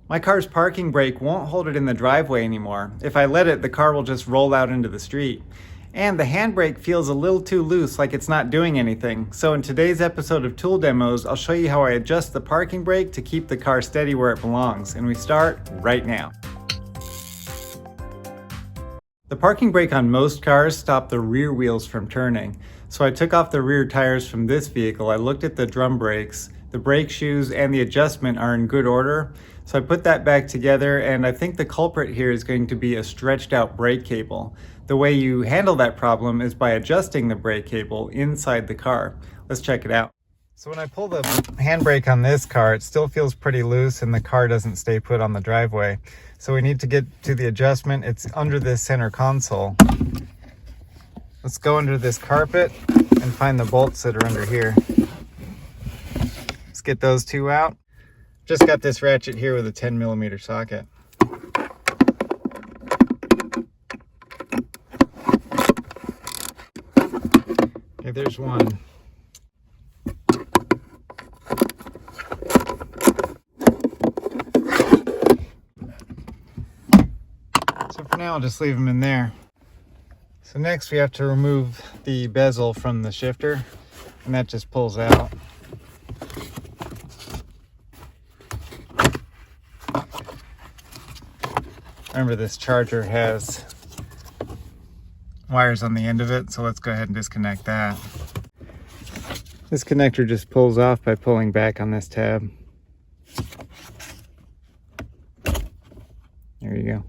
My car's parking brake won't hold it in the driveway anymore. If I let it, the car will just roll out into the street. And the handbrake feels a little too loose, like it's not doing anything. So in today's episode of Tool Demos, I'll show you how I adjust the parking brake to keep the car steady where it belongs. And we start right now. The parking brake on most cars stop the rear wheels from turning. So I took off the rear tires from this vehicle. I looked at the drum brakes, the brake shoes, and the adjustment are in good order. So I put that back together, and I think the culprit here is going to be a stretched out brake cable. The way you handle that problem is by adjusting the brake cable inside the car. Let's check it out. So when I pull the handbrake on this car, it still feels pretty loose and the car doesn't stay put on the driveway. So we need to get to the adjustment. It's under this center console. Let's go under this carpet and find the bolts that are under here. Let's get those two out. Just got this ratchet here with a 10mm socket. Okay, there's one. So for now, I'll just leave them in there. So next we have to remove the bezel from the shifter, and that just pulls out. Remember, this charger has wires on the end of it, so let's go ahead and disconnect that. This connector just pulls off by pulling back on this tab. There you go.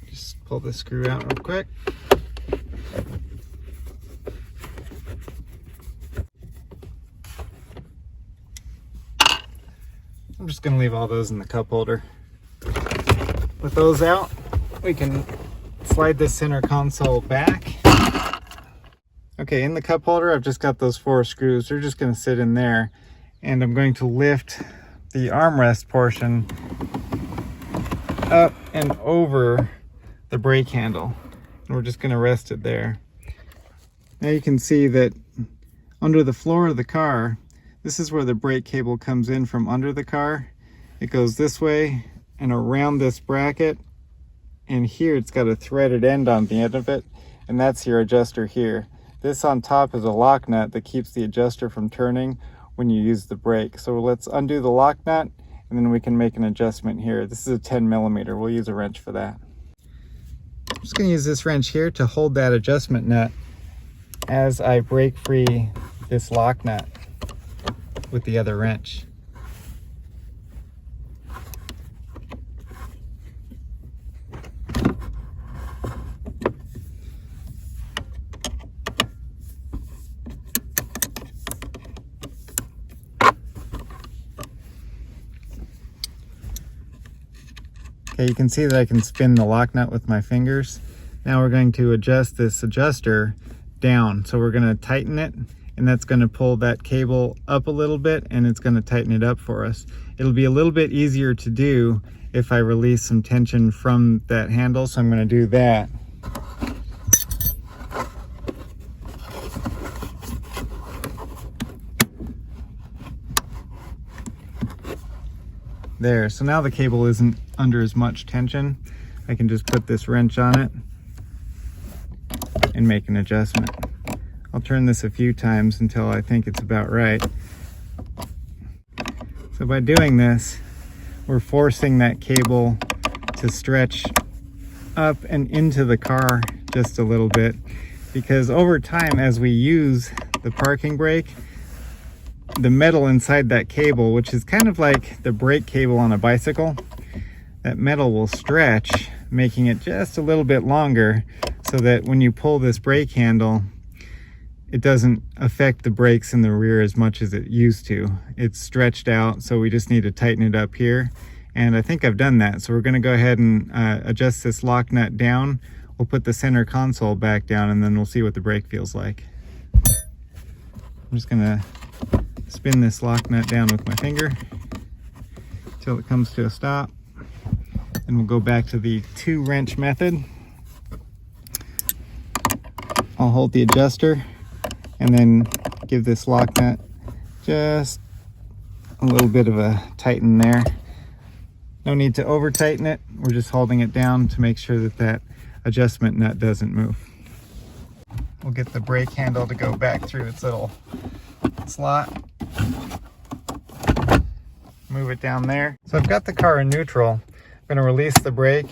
Just pull the screw out real quick. I'm just going to leave all those in the cup holder. With those out, we can slide this center console back. Okay, in the cup holder, I've just got those 4 screws. They're just going to sit in there. And I'm going to lift the armrest portion up and over the brake handle. And we're just going to rest it there. Now you can see that under the floor of the car, this is where the brake cable comes in from under the car. It goes this way and around this bracket, and here it's got a threaded end on the end of it, and that's your adjuster here. This on top is a lock nut that keeps the adjuster from turning when you use the brake. So let's undo the lock nut, and then we can make an adjustment here. This is a 10mm. We'll use a wrench for that. I'm just going to use this wrench here to hold that adjustment nut as I break free this lock nut with the other wrench. Okay, you can see that I can spin the lock nut with my fingers. Now we're going to adjust this adjuster down. So we're going to tighten it, and that's going to pull that cable up a little bit, and it's going to tighten it up for us. It'll be a little bit easier to do if I release some tension from that handle, so I'm going to do that. There, so now the cable isn't under as much tension. I can just put this wrench on it and make an adjustment. I'll turn this a few times until I think it's about right. So by doing this, we're forcing that cable to stretch up and into the car just a little bit, because over time, as we use the parking brake, the metal inside that cable, which is kind of like the brake cable on a bicycle, that metal will stretch, making it just a little bit longer, so that when you pull this brake handle, it doesn't affect the brakes in the rear as much as it used to. It's stretched out, so we just need to tighten it up here. And I think I've done that. So we're gonna go ahead and adjust this lock nut down. We'll put the center console back down, and then we'll see what the brake feels like. I'm just gonna spin this lock nut down with my finger until it comes to a stop. And we'll go back to the 2-wrench method. I'll hold the adjuster and then give this lock nut just a little bit of a tighten there. No need to over tighten it. We're just holding it down to make sure that that adjustment nut doesn't move. We'll get the brake handle to go back through its little slot. Move it down there. So I've got the car in neutral. I'm going to release the brake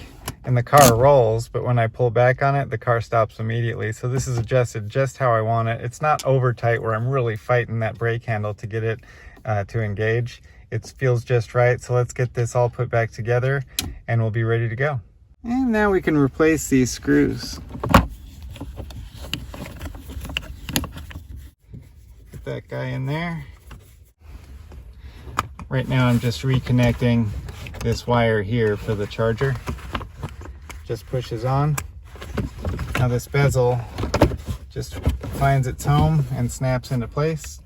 and the car rolls, but when I pull back on it, the car stops immediately. So this is adjusted just how I want it. It's not over tight where I'm really fighting that brake handle to get it to engage. It feels just right. So let's get this all put back together and we'll be ready to go. And now we can replace these screws. Get that guy in there. Right now I'm just reconnecting this wire here for the charger. Just pushes on. Now this bezel just finds its home and snaps into place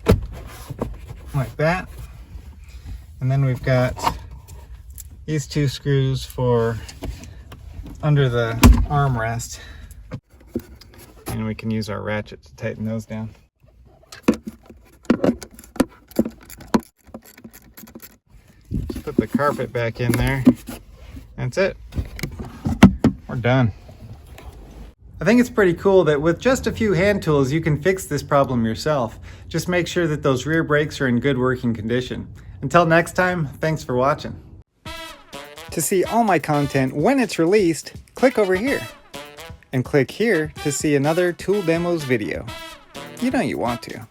like that. And then we've got these two screws for under the armrest. And we can use our ratchet to tighten those down. Just put the carpet back in there. That's it. We're done. I think it's pretty cool that with just a few hand tools you can fix this problem yourself. Just make sure that those rear brakes are in good working condition. Until next time, thanks for watching. To see all my content when it's released, click over here. And click here to see another Tool Demos video. You know you want to.